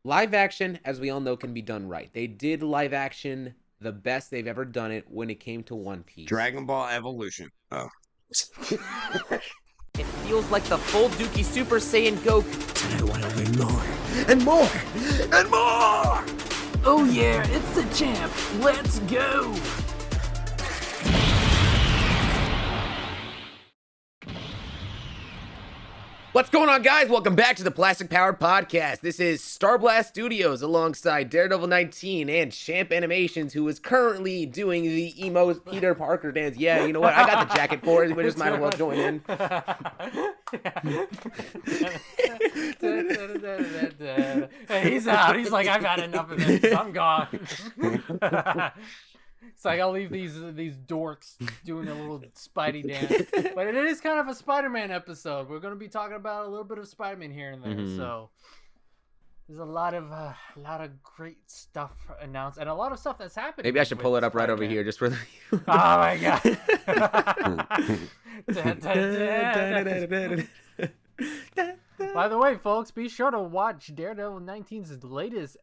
live action, as we all know, can be done right. They did live action the best they've ever done it when it came to One Piece. Dragon Ball Evolution. Oh. It feels like the full Dookie Super Saiyan Goku. And I want to win more. And more. And more! Oh yeah, it's the champ. Let's go! What's going on, guys? Welcome back to the Plastic Powered Podcast. This is Starblast Studios alongside Daredevil 19 and Champ Animations, who is currently doing the emo Peter Parker dance. Yeah, you know what? I got the jacket for it. We just might as well join in. He's out. He's like, I've had enough of this. I'm gone. It's like, I'll leave these dorks doing a little Spidey dance. But it is kind of a Spider-Man episode. We're going to be talking about a little bit of Spider-Man here and there. So there's a lot of great stuff announced and a lot of stuff that's happening. Maybe I should pull it up right over here just for the Oh my god. By the way, folks, be sure to watch Daredevil 19's latest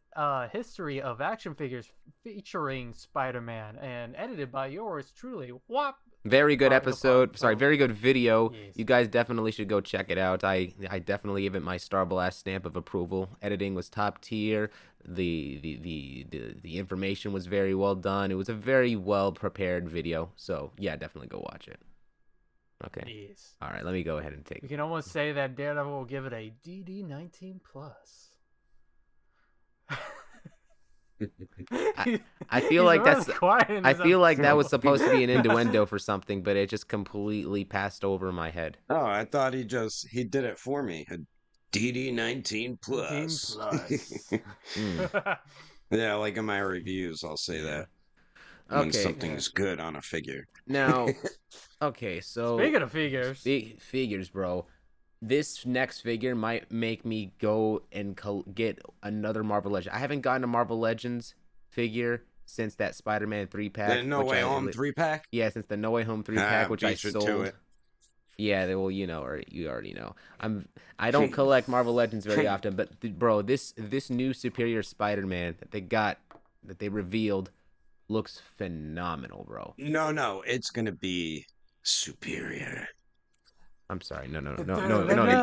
history of action figures featuring Spider-Man and edited by yours truly. Whop! Very good episode. Sorry, very good video. Yes. You guys definitely should go check it out. I definitely give it my Starblast stamp of approval. Editing was top tier. The information was very well done. It was a very well prepared video. So yeah, definitely go watch it. Okay. Yes. All right, let me go ahead and take. You can almost say that Daredevil will give it a DD19+. I feel like that's. Quiet I feel like that was supposed to be an innuendo for something, but it just completely passed over my head. Oh, I thought he did it for me. A DD19 plus. Yeah, like in my reviews, I'll say that. When something's good on a figure. Now, okay, so Speaking of figures, figures, bro. This next figure might make me go and get another Marvel Legends. I haven't gotten a Marvel Legends figure since that Spider-Man 3-pack. The No Way Home 3-pack? Yeah, since the No Way Home 3-pack, which I sold. sold. Yeah, well, you know, or you already know. I don't collect Marvel Legends very often, but bro, this new Superior Spider-Man that they revealed looks phenomenal, bro. No, it's gonna be superior. I'm sorry, no,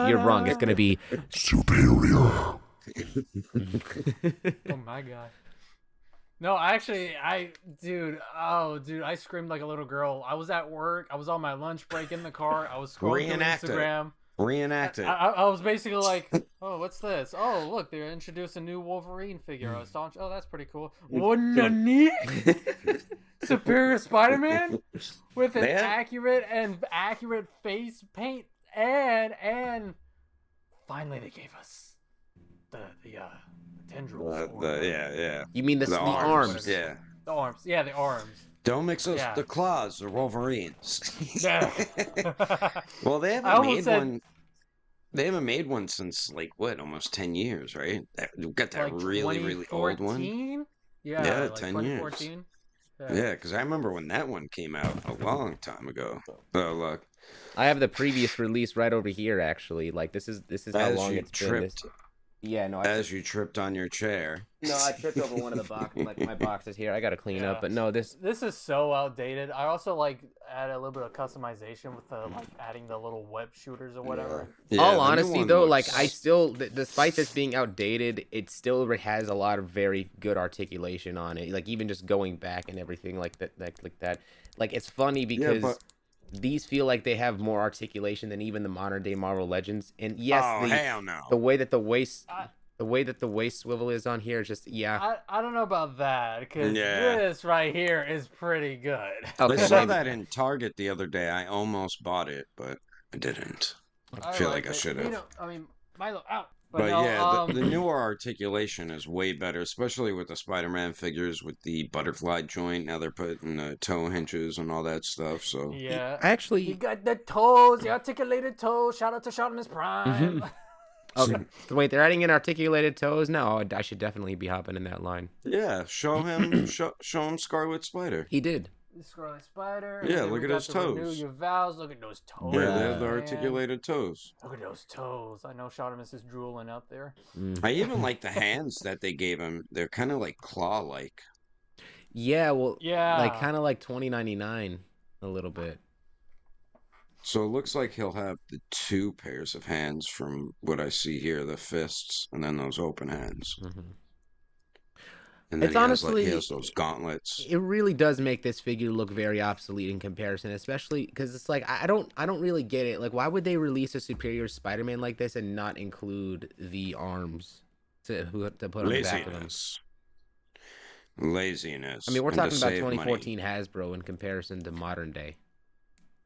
you're wrong. It's gonna be Superior. oh my god. No, actually, I screamed like a little girl. I was at work. I was on my lunch break in the car. I was scrolling through Instagram. Reenact it. I was basically like, oh, what's this? Oh, look, they introduced a new Wolverine figure. I was staunch. Oh, that's pretty cool. What-a-neat? Superior Spider-Man with an accurate face paint, and finally they gave us the tendrils. Yeah. You mean the arms? Yeah. The arms. Yeah, the arms. Don't mix us the claws or Wolverines. Yeah. Well, they haven't made one since almost 10 years, right? We've got that like really old one. Yeah, like 10 years. Yeah, because I remember when that one came out a long time ago. Oh, look. I have the previous release right over here, actually. Like, this is how long it's been. Yeah, no. As you tripped on your chair. No, I tripped over one of the boxes. Like, my boxes here. I gotta clean up. But no, this is so outdated. I also add a little bit of customization with the adding the little web shooters or whatever. Yeah, all honesty though, I still, despite this being outdated, it still has a lot of very good articulation on it. Like, even just going back and everything like that. Like, it's funny because these feel like they have more articulation than even the modern day Marvel Legends. And yes, hell no. The way that the waist swivel is on here is just I don't know about that because this right here is pretty good. Okay. I saw that in Target the other day. I almost bought it, but I didn't. I feel like I should have. Milo out. But the newer articulation is way better, especially with the Spider-Man figures with the butterfly joint. Now they're putting the toe hinges and all that stuff. So yeah, actually, you got the toes, the articulated toes. Shout out to Optimus Prime. Okay, wait, they're adding in articulated toes? No, I should definitely be hopping in that line. Yeah, show him Scarlet Spider. He did. Scarlet Spider. Yeah, And look we at got his the Renew toes. Your Vows. Look at those toes. Yeah, they have the man. articulated toes. Look at those toes. I know Shadamus is drooling out there. I even like the hands that they gave him. They're kind of like claw-like. Yeah, well, like Yeah. kind of like 2099 a little bit. So it looks like he'll have the 2 pairs of hands from what I see here, the fists, and then those open hands. Mm-hmm. And then It's he has honestly, those gauntlets. it really does make this figure look very obsolete in comparison, especially because it's like I don't really get it. Like, why would they release a superior Spider-Man like this and not include the arms to put on the back of them? Laziness. I mean, we're talking about save 2014 money. Hasbro in comparison to modern day.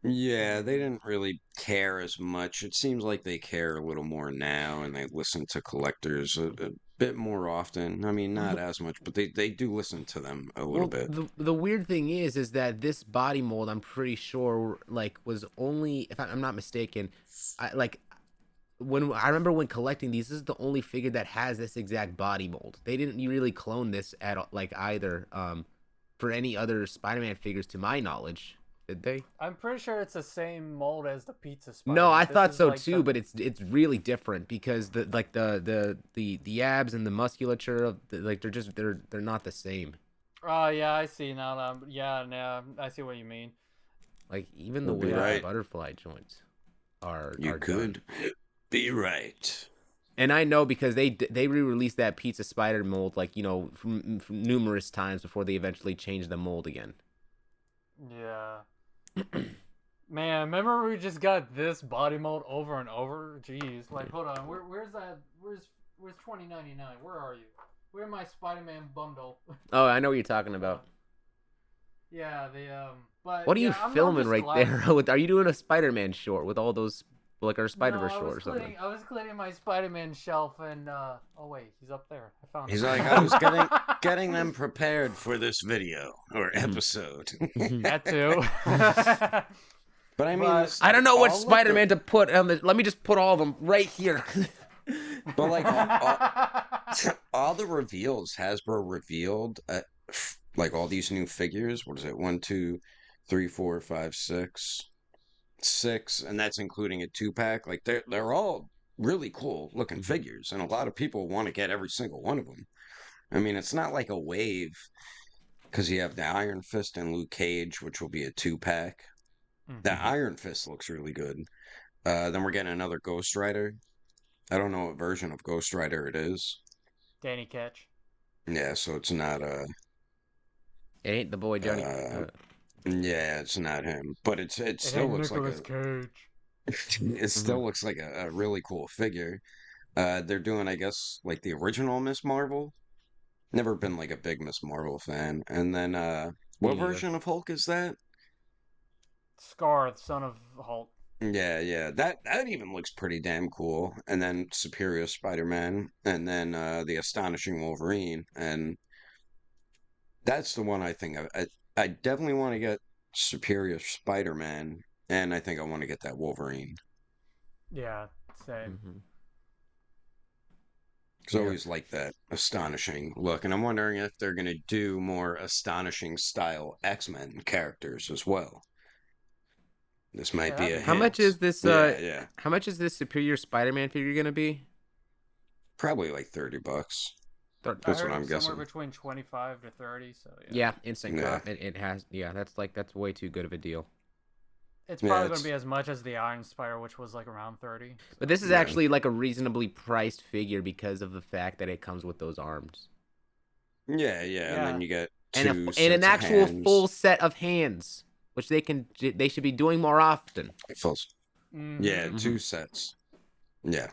Yeah, they didn't really care as much. It seems like they care a little more now, and they listen to collectors a bit more often. I mean, not as much, but they do listen to them a little Well, bit. the weird thing is that this body mold, I'm pretty sure, like, was only, if I'm not mistaken, I remember when collecting these, this is the only figure that has this exact body mold. They didn't really clone this at like either for any other Spider-Man figures, to my knowledge. Did they? I'm pretty sure it's the same mold as the Pizza Spider. No, I This thought is so like too, but it's really different because the abs and the musculature of like they're not the same. Oh yeah, I see now. Yeah, I see what you mean. Like even the You'll be way that the right. butterfly joints are You done. could be right. And I know because they re-released that Pizza Spider mold, like, you know, from numerous times before they eventually changed the mold again. Yeah. Man, remember we just got this body mold over and over? Jeez. Like, hold on. Where's that? Where's 2099? Where are you? Where's my Spider-Man bundle? Oh, I know what you're talking about. Yeah, but What are you yeah, I'm filming just right glad- there? Are you doing a Spider-Man short with all those, like, our Spider-Verse No, short or something? I was cleaning my Spider-Man shelf and oh wait, he's up there. I found He's him. like, I was getting them prepared for this video or episode. That too. But I mean, But- I don't know which all of the- Spider-Man to put on the. Let me just put all of them right here. But like all the reveals Hasbro revealed, like all these new figures. What is it? 1, 2, 3, 4, 5, 6, and that's including a 2-pack. Like they're all really cool looking figures, and a lot of people want to get every single one of them. I mean, it's not like a wave because you have the Iron Fist and Luke Cage, which will be a 2-pack. The Iron Fist looks really good. Then we're getting another Ghost Rider. I don't know what version of Ghost Rider it is. Danny Ketch. Yeah, so it's not It ain't the boy Johnny. yeah, it's not him. But it still looks like Cage. it still looks like a really cool figure. They're doing, I guess, like the original Miss Marvel. Never been like a big Miss Marvel fan. And then what version of Hulk is that? Scar, the son of Hulk. Yeah, that even looks pretty damn cool. And then Superior Spider-Man, and then the Astonishing Wolverine, and that's the one I think I definitely want to get Superior Spider-Man, and I think I want to get that Wolverine. Yeah, same. Because I always like that astonishing look, and I'm wondering if they're gonna do more astonishing style X-Men characters as well. This might be a How much hint. is this? Yeah. How much is this Superior Spider-Man figure gonna be? Probably like $30. I That's heard what I'm somewhere guessing. between 25 to 30. So Yeah, instant Yeah. cop. It has. Yeah, that's way too good of a deal. it's Yeah, probably it's- going to be as much as the Iron Spider, which was like around 30. But this is Yeah. actually like a reasonably priced figure because of the fact that it comes with those arms Yeah, and then you get two and an sets of actual hands. full set of hands, which they should be doing more often. Yeah, 2 sets. Yeah.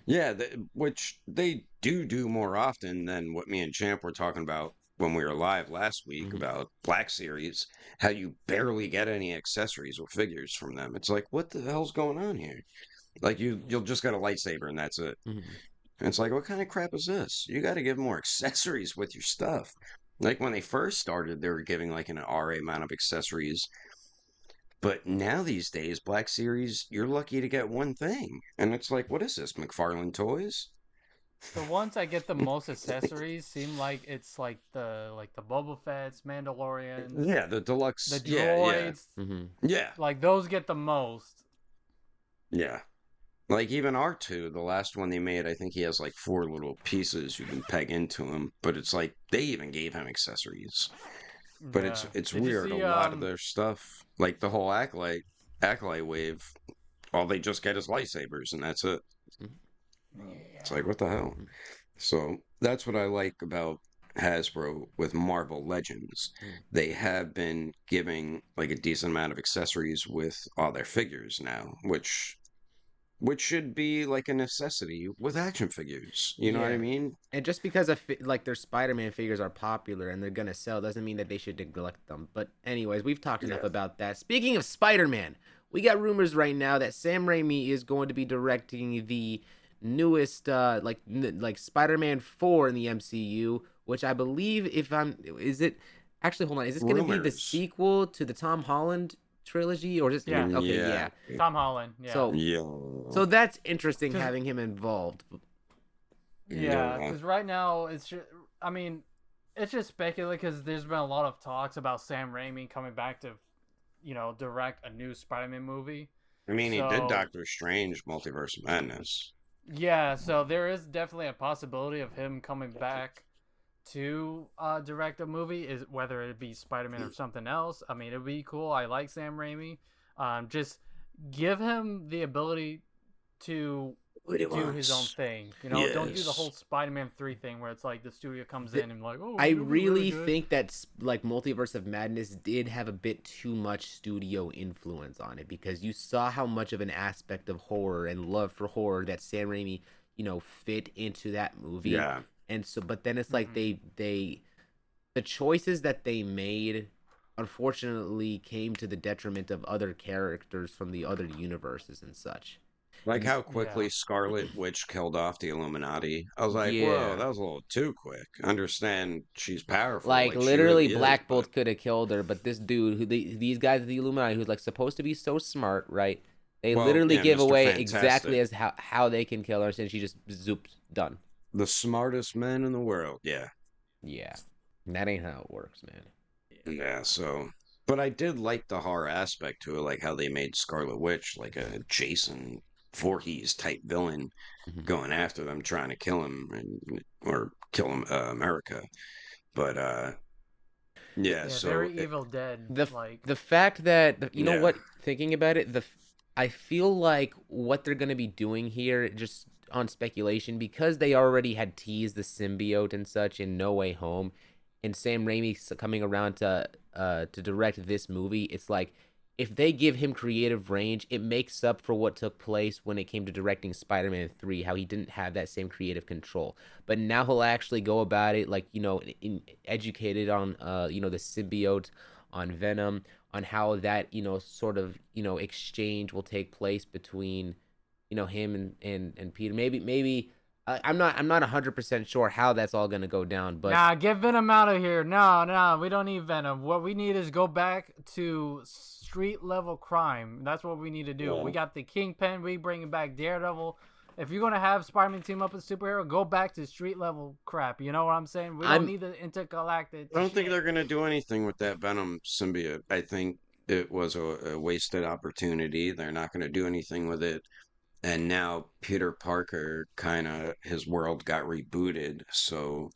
Yeah, which they do more often than what me and Champ were talking about when we were live last week about Black Series, how you barely get any accessories or figures from them. It's like, what the hell's going on here? Like, you'll just get a lightsaber and that's it. And it's like, what kind of crap is this? You got to give more accessories with your stuff. Like, when they first started, they were giving, like, an RA amount of accessories. But now these days, Black Series, you're lucky to get one thing. And it's like, what is this, McFarlane Toys? The ones that get the most accessories seem like it's like the Boba Fett's, Mandalorians, Yeah, the the deluxe. Yeah, droids, yeah, like those get the most. yeah. Like even R2, the last one they made, I think he has like 4 little pieces you can peg into him, but it's like they even gave him accessories. But Yeah. it's Did you weird. A see lot of their stuff, like the whole acolyte wave, all they just get is lightsabers, and that's it. It's like, what the hell? So that's what I like about Hasbro with Marvel Legends. They have been giving like a decent amount of accessories with all their figures now, which should be like a necessity with action figures. You know what I Yeah. mean? And just because like their Spider-Man figures are popular and they're gonna sell doesn't mean that they should neglect them. But anyways, we've talked enough Yeah. about that. Speaking of Spider-Man, we got rumors right now that Sam Raimi is going to be directing the newest like Spider-Man 4 in the MCU, which I believe if I'm is it actually hold on, is this gonna be the Rumors. sequel to the Tom Holland trilogy or just Yeah. okay, Yeah. yeah. Tom Holland. Yeah. So Yeah. so that's interesting Cause having him involved. yeah, Yeah. because right now it's just, I mean, it's just speculative because there's been a lot of talks about Sam Raimi coming back to, direct a new Spider-Man movie. I mean, he did So Doctor Strange Multiverse of Madness. yeah, so there is definitely a possibility of him coming back to direct a movie, is whether it be Spider-Man or something else. I mean, it'd be cool. I like Sam Raimi. Just give him the ability to What he do his own wants. thing. Don't do the whole Yes. Spider-Man 3 thing where it's like the studio comes The- in and like, oh, I it'll be really really good. think that like Multiverse of Madness did have a bit too much studio influence on it because you saw how much of an aspect of horror and love for horror that Sam Raimi, fit into that movie. Yeah. And so but then it's like Mhm. the choices that they made unfortunately came to the detriment of other characters from the other universes and such. Like And how Yeah. quickly Scarlet Witch killed off the Illuminati. I was like, whoa, yeah. that was a little too quick. Understand she's powerful, Like like she literally, really is, Black but Bolt could have killed her, but this dude, these guys at the Illuminati, who's like supposed to be so smart, right? They well, literally yeah, give Mr. away Fantastic. exactly as how they can kill her, and she just zoop done. The smartest man in the world. Yeah. Yeah, that ain't how it works, man. Yeah, so but I did like the horror aspect to it, like how they made Scarlet Witch like a Jason Voorhees type villain Mhm. going after them, trying to kill him or kill him, America. But yeah, Yeah, so very Evil Dead. the Like, the fact that you know yeah, what, thinking about it, I feel like what they're gonna be doing here, just on speculation, because they already had teased the symbiote and such in No Way Home, and Sam Raimi coming around to direct this movie. It's like if they give him creative range, it makes up for what took place when it came to directing Spider-Man 3, how he didn't have that same creative control. But now he'll actually go about it like, educated on the symbiote, on Venom, on how that, sort of, exchange will take place between, him and Peter. Maybe I'm not 100% sure how that's all going to go down, but nah, get Venom out of here. No, we don't need Venom. What we need is go back to street level crime. That's what we need to do. yeah. We got the Kingpin. We bringing back Daredevil. If you're gonna have Spider-Man team up with superhero, go back to street level crap. You know what I'm saying? We don't I'm need the intergalactic. I don't think shit. they're gonna do anything with that Venom symbiote. I think it was a wasted opportunity. They're not gonna do anything with it. And now Peter Parker kind of his world got rebooted, so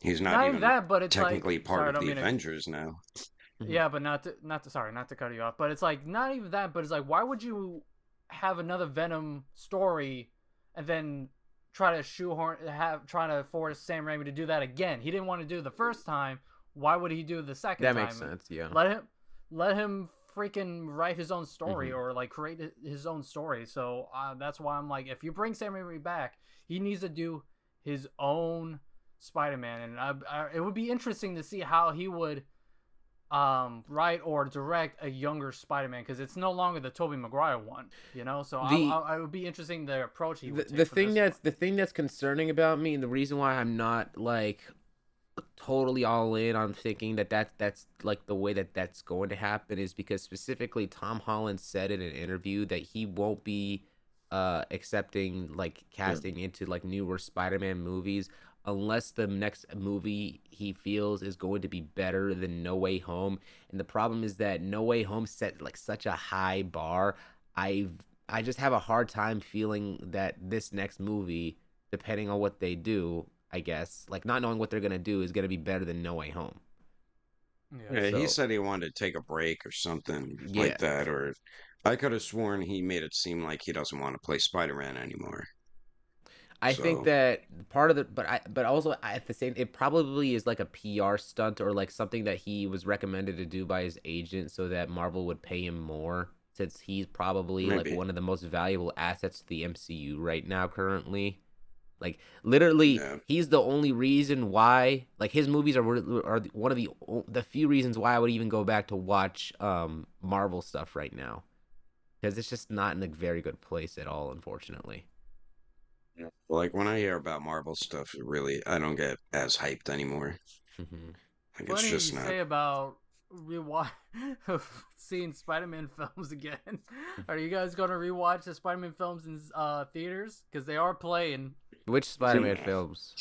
he's not Not even even that, but it's like, technically part sorry, I of don't the mean to. Avengers now. Mhm. Yeah, but not to cut you off, but it's like not even that, but it's like, why would you have another Venom story and then try to trying to force Sam Raimi to do that again? He didn't want to do it the first time. Why would he do it the second that time? makes sense. Yeah. Let him freaking write his own story, Mhm. or like create his own story. So that's why I'm like, if you bring Sam Raimi back, he needs to do his own Spider-Man, and it would be interesting to see how he would write or direct a younger Spider-Man, because it's no longer the Tobey Maguire one, So The I would be interesting the approach he would take the for thing this that's one. the thing that's concerning about me, and the reason why I'm not like totally all in on thinking that's like the way that's going to happen, is because specifically Tom Holland said in an interview that he won't be accepting like casting into like newer Spider-Man movies unless the next movie he feels is going to be better than No Way Home. And the problem is that No Way Home set like such a high bar. I just have a hard time feeling that this next movie, depending on what they do, I guess, like not knowing what they're gonna do, is gonna be better than No Way Home. Yeah, So he said he wanted to take a break or something yeah, like that, or I could have sworn he made it seem like he doesn't want to play Spider-Man anymore. I think So that part of the, but also at the same, it probably is like a PR stunt or like something that he was recommended to do by his agent so that Marvel would pay him more, since he's probably like maybe, one of the most valuable assets to the MCU right now currently. Like literally, yeah. he's the only reason why like his movies are one of the few reasons why I would even go back to watch Marvel stuff right now, because it's just not in a very good place at all, unfortunately. Like when I hear about Marvel stuff, it really I don't get as hyped anymore. Hmm. Like it's Funny you just not. say about rewatch seeing Spider-Man films again. Are you guys gonna rewatch the Spider-Man films in theaters? Because they are playing Which Spider-Man films?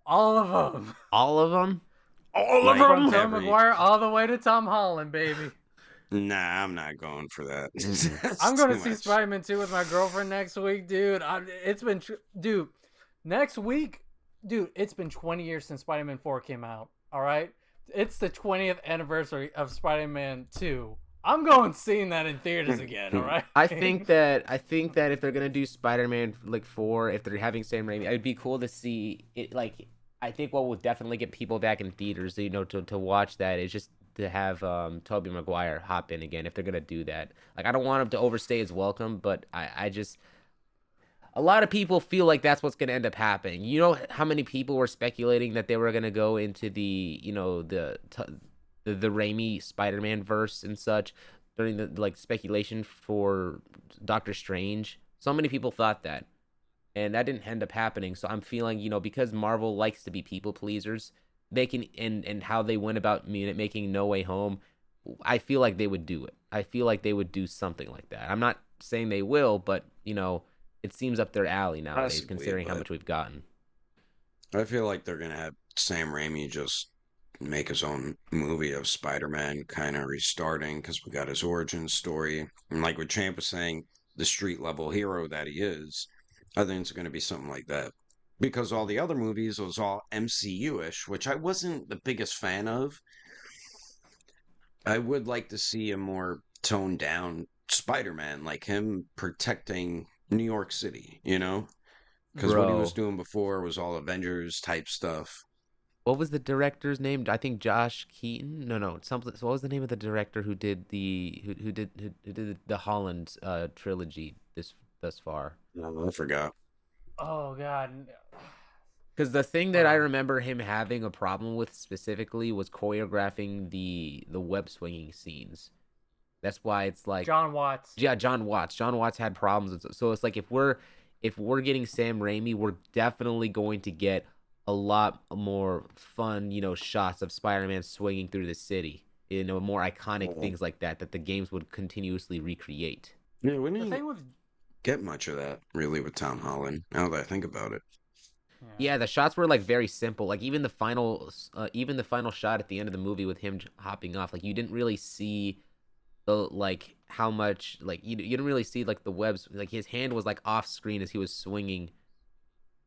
all of them, All of them? All of Like from them? Tom every. Maguire all the way to Tom Holland, baby. Nah, I'm not going for that. Mm-mm. That's I'm gonna too see much. Spider-Man 2 with my girlfriend next week, dude. It's been, dude, next week, dude. It's been 20 years since Spider-Man 4 came out. All right, it's the 20th anniversary of Spider-Man 2. I'm going seeing that in theaters again. All right. I think that if they're gonna do Spider-Man like 4, if they're having Sam Raimi, it'd be cool to see it. Like, I think what will definitely get people back in theaters, to watch that is just to have Tobey Maguire hop in again if they're gonna do that. Like, I don't want him to overstay his welcome, but I just, a lot of people feel like that's what's going to end up happening. You know how many people were speculating that they were going to go into the Raimi Spider-Man verse and such during the like speculation for Doctor Strange. So many people thought that, and that didn't end up happening. So I'm feeling, because Marvel likes to be people pleasers, they can, and how they went about making No Way Home, I feel like they would do it. I feel like they would do something like that. I'm not saying they will, but it seems up their alley nowadays, Possibly, considering how but much we've gotten. I feel like they're gonna have Sam Raimi just make his own movie of Spider-Man, kind of restarting because we got his origin story, and like what Champ was saying, the street level hero that he is. I think it's gonna be something like that. Because all the other movies was all MCU-ish, which I wasn't the biggest fan of. I would like to see a more toned down Spider-Man, like him protecting New York City, Because what he was Bro, doing before was all Avengers type stuff. what was the director's name? I think Josh Keaton. No, something. So what was the name of the director who did who did the Holland trilogy thus far? No, I forgot. Oh God. Because the thing that I Bro. remember him having a problem with specifically was choreographing the web swinging scenes. That's why it's like, John Watts. yeah, John Watts. John Watts had problems. So it's like if we're getting Sam Raimi, we're definitely going to get a lot more fun, shots of Spider-Man swinging through the city. More iconic Yeah, things like that the games would continuously recreate. yeah, we The didn't thing with get much of that really with Tom Holland. Now that I think about it. yeah. Yeah, the shots were like very simple. Like even the final shot at the end of the movie with him hopping off, like you didn't really see the like how much like you didn't really see like the webs. Like his hand was like off screen as he was swinging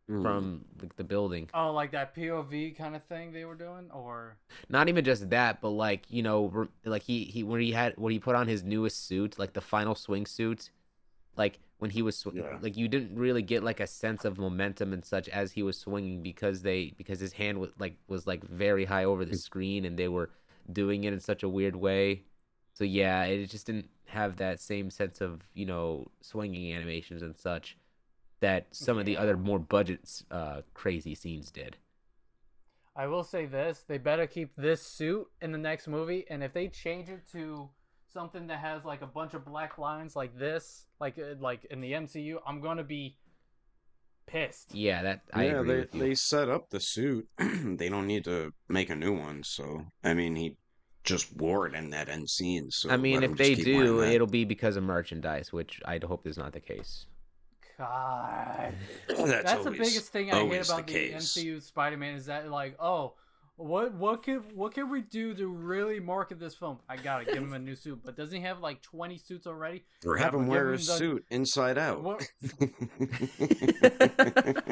Hmm. from like the building. Oh, like that POV kind of thing they were doing, or Not even just that, but like like he when he put on his newest suit, like the final swing suit, like when he was Yeah. like you didn't really get like a sense of momentum and such as he was swinging because his hand was very high over the screen and they were doing it in such a weird way. So yeah, it just didn't have that same sense of swinging animations and such that some of the yeah. other more budget crazy scenes did. I will say this: they better keep this suit in the next movie, and if they change it to something that has like a bunch of black lines like this, like in the MCU, I'm gonna be pissed. Yeah, that I Yeah, agree they with you. they set up the suit. They don't need to make a new one. So I mean, he just wore it in that end scene. I So mean, let if him just they keep wearing do, that. it'll be because of merchandise, which I hope is not the case. God. That's That's the always, biggest thing I hate always about the case. MCU Spider-Man is that like, oh, what can we do to really market this film? I gotta give him a new suit, but doesn't he have like 20 suits already? Or Yeah, have him but wear give a him the- suit inside out. What?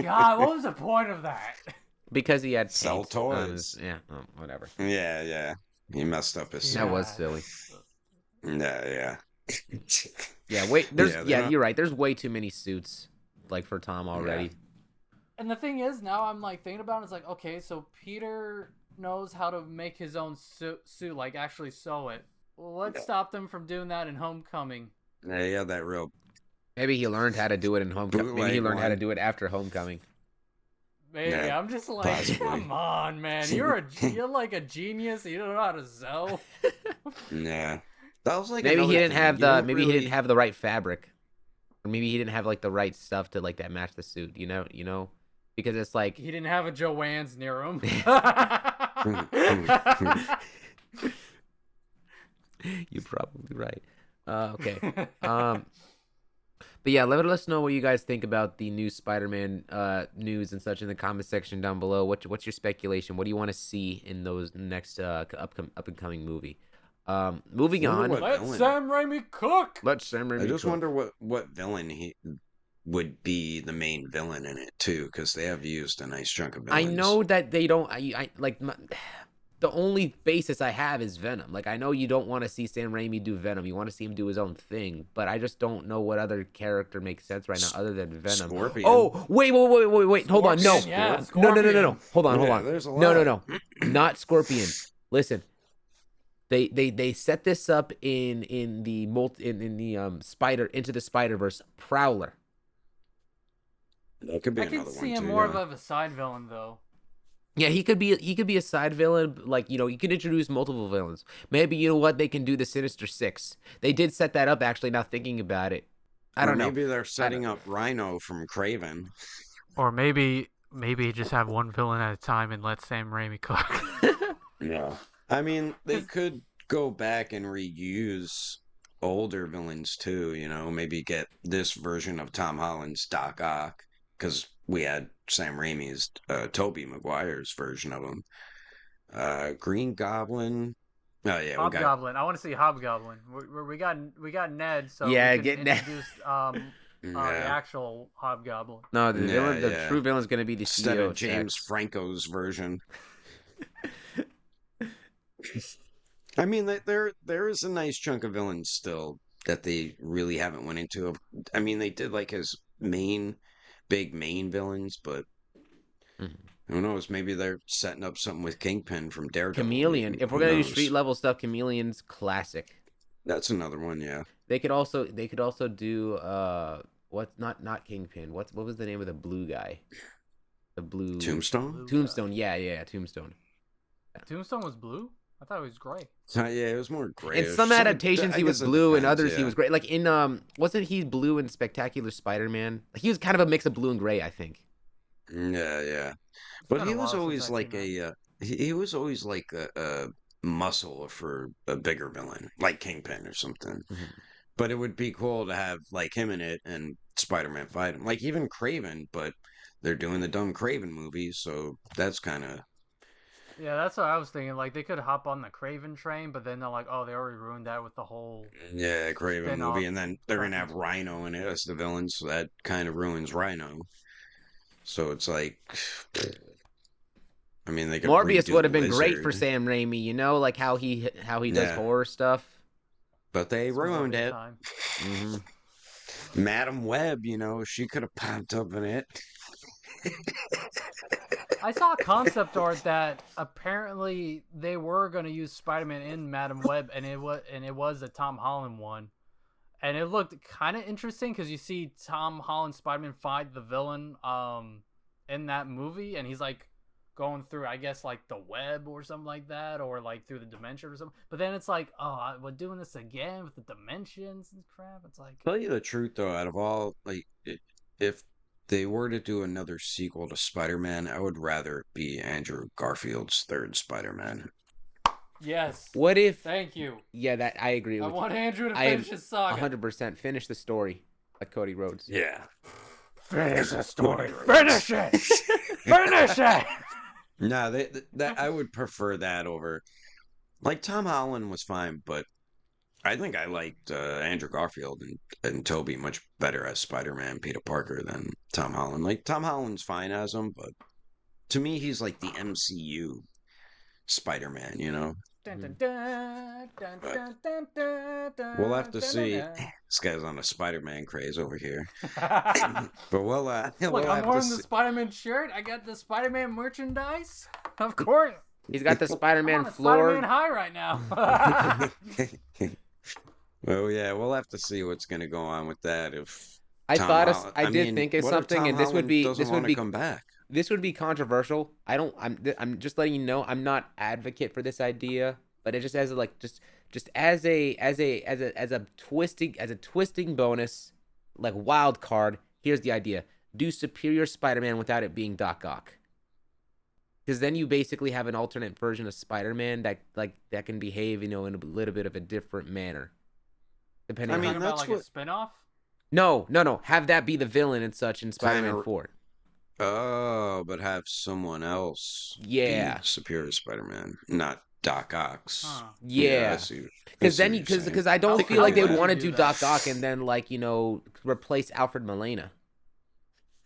God, what was the point of that? Because he had Sell paint on toys. his, yeah, whatever. Yeah. He messed up his That suit. was silly. Yeah. Yeah, wait. There's they're not- you're right. There's way too many suits like for Tom already. And the thing is, now I'm like thinking about it, it's like, okay, so Peter knows how to make his own suit, like actually sew it. What stopped them from doing that in Homecoming? Yeah, that real. Maybe he learned how to do it in Homecoming. Maybe he learned how to do it after Homecoming. Maybe. Yeah, I'm just like, possibly. come on, man. You're like a genius. You don't know how to sew. Yeah. That was like Maybe he another didn't thing. have You the don't maybe he really- didn't have the right fabric, or maybe he didn't have like the right stuff to like that match the suit. You know, because it's like He didn't have a Joanne's near him. you're probably right. Okay. But yeah, let us know what you guys think about the new Spider-Man news and such in the comment section down below. What's your speculation? What do you want to see in those next up and coming movie? Moving on. Let Sam Raimi cook. Let Sam Raimi I just cook. wonder what villain he would be the main villain in it too, because they have used a nice chunk of villains. I know that they don't. I like the only basis I have is Venom. Like I know you don't want to see Sam Raimi do Venom. You want to see him do his own thing, but I just don't know what other character makes sense right now other than Venom. Scorpion. Oh wait! Hold on, no, Scorpion, yeah, no. Scorpion. Hold on. Yeah, there's a lot. No, not Scorpion. Listen, they set this up in the Spider Into the Spider-Verse Prowler. That could be I another could see one him too. more yeah. of a side villain though. Yeah, he could be a side villain. Like, you could introduce multiple villains. Maybe, you know what, they can do the Sinister Six. They did set that up, actually, now thinking about it. I don't know. Maybe they're setting up Rhino from Craven. Or maybe just have one villain at a time and let Sam Raimi cook. Yeah. I mean, they could go back and reuse older villains too, maybe get this version of Tom Holland's Doc Ock, because we had Sam Raimi's Tobey Maguire's version of him. Green Goblin. Oh yeah, Hobgoblin. I want to see Hobgoblin. We got Ned, so Yeah, we can get Ned. introduce the actual Hobgoblin. No, the true villain's going to be the instead CEO of James X. Franco's version. I mean, there is a nice chunk of villains still that they really haven't went into. I mean, they did like his big main villains, but who knows? Maybe they're setting up something with Kingpin from Daredevil. Chameleon. If we're going to do street level stuff, Chameleon's classic. That's another one, yeah. They could also do not Kingpin. What was the name of the blue guy? The blue Tombstone? Tombstone. Yeah, Tombstone. Tombstone was blue? I thought it was gray. Yeah, it was more gray. In some adaptations, he was blue, and others he was gray. Like in wasn't he blue in Spectacular Spider-Man? Like he was kind of a mix of blue and gray, I think. Yeah. But he was always like he was always like a muscle for a bigger villain, like Kingpin or something. Mm-hmm. But it would be cool to have like him in it and Spider-Man fight him, like even Craven. But they're doing the dumb Craven movie, so that's kind of. Yeah, that's what I was thinking. Like, they could hop on the Craven train, but then they're like, oh, they already ruined that with the whole... Yeah, Craven spin-off movie, and then they're going to have Rhino in it as the villain, so that kind of ruins Rhino. So it's like... I mean, they could Morbius would have been Lizard. great for Sam Raimi, like how he does horror stuff. But they ruined it. Mm-hmm. Madam Web, she could have popped up in it. I saw a concept art that apparently they were going to use Spider-Man in Madam Web, and it was a Tom Holland one, and it looked kind of interesting because you see Tom Holland Spider-Man fight the villain in that movie, and he's like going through, I guess, like the web or something like that, or like through the dimension or something. But then it's like, oh, we're doing this again with the dimensions and crap. It's like, Tell you the truth though, out of all, like, if they were to do another sequel to Spider-Man, I would rather it be Andrew Garfield's third Spider-Man. yes. What if? Thank you. Yeah, that I agree with. I want Andrew to finish his saga. 100% finish the story, like Cody Rhodes. Yeah. Finish the story. Finish it. Finish it. No, that I would prefer that over. Like Tom Holland was fine, but I think I liked Andrew Garfield and Toby much better as Spider-Man, Peter Parker than Tom Holland. Like Tom Holland's fine as him, but to me, he's like the MCU Spider-Man, you know? Dun, dun, dun, dun, But dun, dun, dun, dun, we'll have to dun, see. dun, dun. This guy's on a Spider-Man craze over here. Look, But we'll I'm have to wearing the see. Spider-Man shirt. I got the Spider-Man merchandise. Of course. He's got the I'm Spider-Man on a floor. Spider-Man high right now. Well, yeah, we'll have to see what's going to go on with that. If I Tom thought Holland, I did mean, think of what if something, Tom and this would Holland be doesn't want to come back. this would be controversial. I'm just letting you know I'm not advocate for this idea, but it just as a, like just as a twisting bonus, like wild card. Here's the idea: do Superior Spider-Man without it being Doc Ock, because then you basically have an alternate version of Spider-Man that can behave, in a little bit of a different manner, depending. I on mean, Talking that's about like what- a spin-off? No. Have that be the villain and such in Spider-Man Kinda- 4. Oh, but have someone else Yeah. be Superior Spider-Man, not Doc Ock's. Huh. Yeah. I see. Because I then, see what you're saying. because I don't How feel like they would would you want to do do that? Doc Ock and then replace Alfred Molina,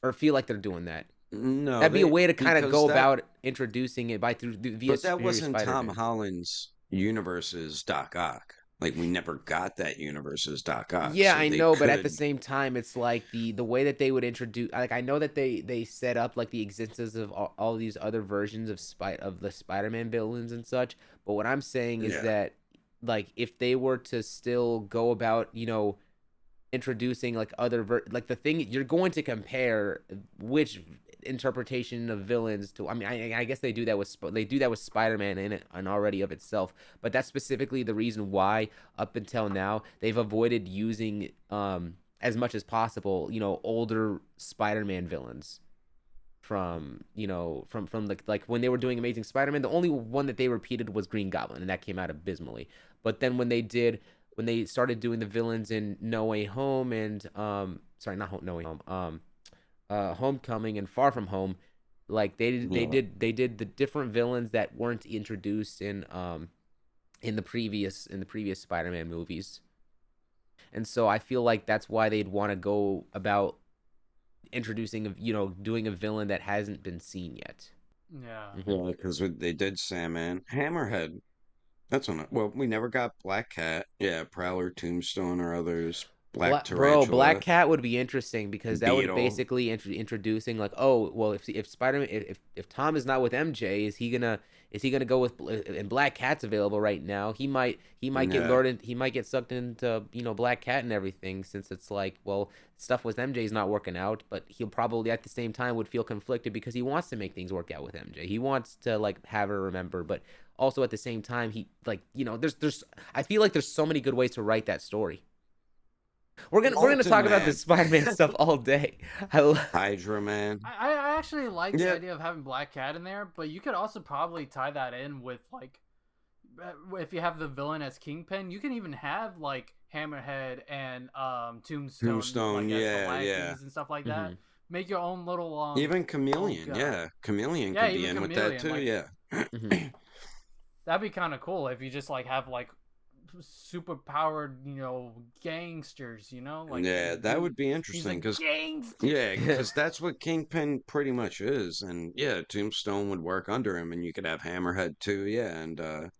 or feel like they're doing that. No, That'd be a way to kind of because go that- about introducing it via But that Superior wasn't Tom Spider-Man. Holland's universe's Doc Ock. Like we never got that universe's Doc Ock. Yeah, so I they know, but at the could- same time, it's like the way that they would introduce. Like, I know that they set up like the existence of all these other versions of the Spider-Man villains and such. But what I'm saying is Yeah. that, like, if they were to still go about, introducing like like the thing you're going to compare which interpretation of villains to. I mean, I guess they do that with Spider-Man in it and already of itself, but that's specifically the reason why up until now they've avoided using as much as possible older Spider-Man villains from like when they were doing Amazing Spider-Man. The only one that they repeated was Green Goblin, and that came out abysmally. But then when they started doing the villains in No Way Home and No Way Home, Homecoming and Far From Home, like they did the different villains that weren't introduced in the previous Spider-Man movies. And so I feel like that's why they'd want to go about introducing doing a villain that hasn't been seen yet. Yeah. Yeah, because they did Sandman, Hammerhead. That's on it. Well, we never got Black Cat. Yeah, Prowler, Tombstone, or others. Black Tarantula. Black Cat would be interesting because that would Beetle. basically introducing like, oh well, if Spider-Man, if Tom is not with MJ, is he gonna go with, and Black Cat's available right now? He might get Yeah. lured in, he might get sucked into Black Cat and everything, since it's like, well, stuff with MJ is not working out, but he'll probably at the same time would feel conflicted because he wants to make things work out with MJ. He wants to like have her remember, but also at the same time he like there's I feel like there's so many good ways to write that story. We're gonna talk about the Spider-Man stuff all day. Hydra Man. I actually like the Yeah. idea of having Black Cat in there, but you could also probably tie that in with like, if you have the villain as Kingpin, you can even have like Hammerhead and Tombstone, like, as the yeah, lackeys yeah. and stuff like that. Make your own little Even Chameleon, God. yeah. Chameleon Yeah, could be even in with that Chameleon, too, like- yeah. That'd be kind of cool if you just like have like super powered, gangsters, like Yeah, that would be he's a interesting because gangster. yeah, because that's what Kingpin pretty much is, and yeah, Tombstone would work under him, and you could have Hammerhead too, yeah, and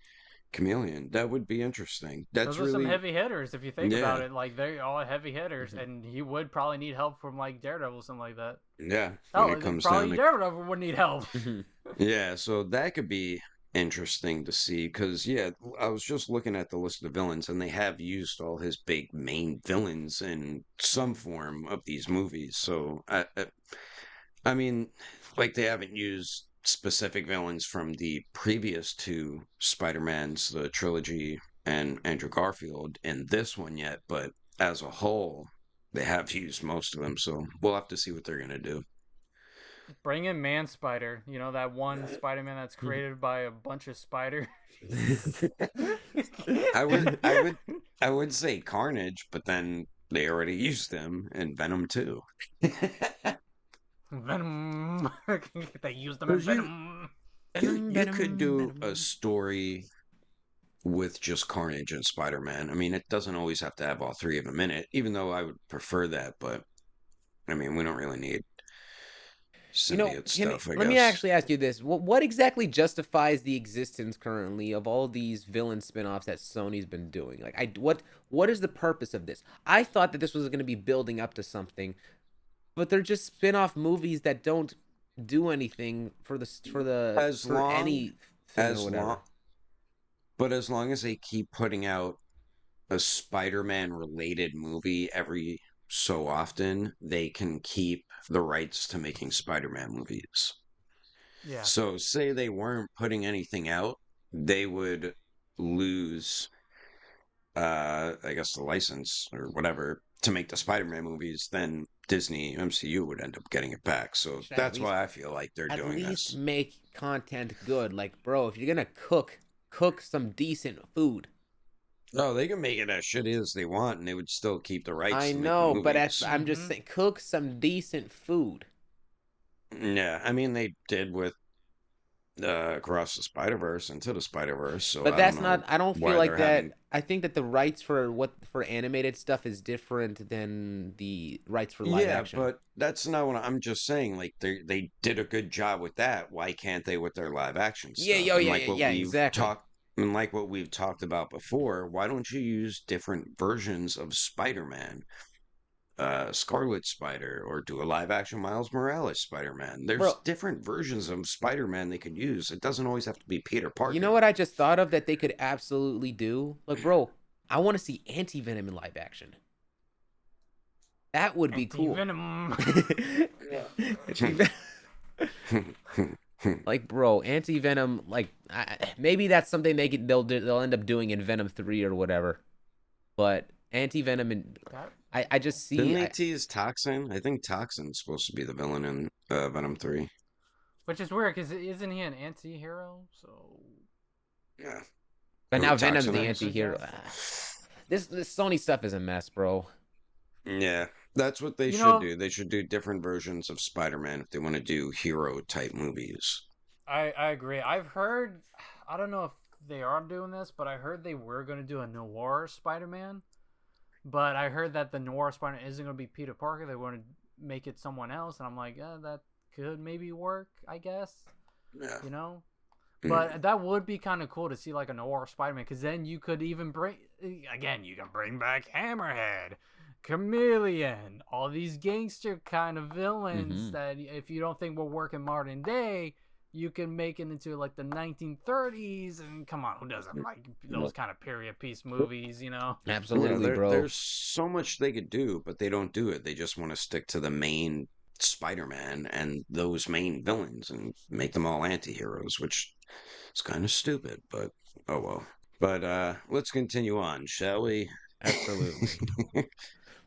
Chameleon. That would be interesting. That's Those are some really heavy hitters if you think about Yeah. it. Like they're all heavy hitters, and he would probably need help from like Daredevil or something like that. yeah. Oh, When it comes probably down to Daredevil would need help. yeah, so that could be interesting to see because yeah, I was just looking at the list of villains, and they have used all his big main villains in some form of these movies. So I mean, like they haven't used specific villains from the previous two Spider-Mans, the trilogy, and Andrew Garfield in this one yet, but as a whole, they have used most of them. So we'll have to see what they're gonna do. Bring in Man Spider. That one Spider-Man that's created by a bunch of spiders. I would say Carnage, but then they already used them in Venom 2. Venom. They used them in Because Venom. you could do a story with just Carnage and Spider-Man. I mean, it doesn't always have to have all three of them in it, even though I would prefer that. But I mean, we don't really need symbiote stuff, I let me guess. actually ask you this: what exactly justifies the existence currently of all these villain spin-offs that Sony's been doing? Like, what is the purpose of this? I thought that this was going to be building up to something, but they're just spin-off movies that don't do anything for anything or as whatever. long, but as long as they keep putting out a Spider-Man related movie every so often, they can keep the rights to making Spider-Man movies. Yeah. So, say they weren't putting anything out, they would lose, I guess, the license or whatever to make the Spider-Man movies. Then Disney MCU would end up getting it back. So Should that's why I feel like they're at doing least this. make content good. Like, bro, if you're gonna cook some decent food. No, they can make it as shitty as they want, and they would still keep the rights I to make the know, but movies. I'm just saying, cook some decent food. Yeah, I mean they did with Across the Spider-Verse, Into the Spider-Verse. So But I don't that's know not. I don't feel why like they're that. having. I think that the rights for animated stuff is different than the rights for live Yeah, action. but that's not what I'm just saying. Like they did a good job with that. Why can't they with their live action Yeah, stuff? yeah, yeah, yeah, yeah, exactly. And like what we've talked about before, why don't you use different versions of Spider-Man? Scarlet Spider, or do a live action Miles Morales Spider-Man. There's Bro, different versions of Spider-Man they could use. It doesn't always have to be Peter you know Parker. what I just thought of that they could absolutely do? Like, bro, I want to see Anti-Venom in live action. That would be cool. Venom. Like, bro, Anti-Venom. Like, maybe that's something they'll end up doing in Venom 3 or whatever. But Anti-Venom and I just see. Didn't they tease Toxin? I think Toxin's supposed to be the villain in Venom 3. Which is weird because isn't he an anti-hero? So Yeah. But Who, now Venom's Toxin the is? anti-hero. This Sony stuff is a mess, bro. Yeah, that's what they should do. They should do different versions of Spider-Man if they want to do hero type movies. I agree. I've heard, I don't know if they are doing this, but I heard they were going to do a noir Spider-Man. But I heard that the noir Spider-Man isn't going to be Peter Parker. They want to make it someone else. And I'm like, that could maybe work, I guess. Yeah. You know? But that would be kind of cool to see like a noir Spider-Man, because then you could even you can bring back Hammerhead, Chameleon, all these gangster kind of villains that if you don't think will work in modern day, you can make it into like the 1930s. And come on, who doesn't like those kind of period piece movies, you know? Absolutely, bro. There's so much they could do, but they don't do it. They just want to stick to the main Spider-Man and those main villains and make them all anti-heroes, which is kind of stupid, but oh well. But let's continue on, shall we? Absolutely.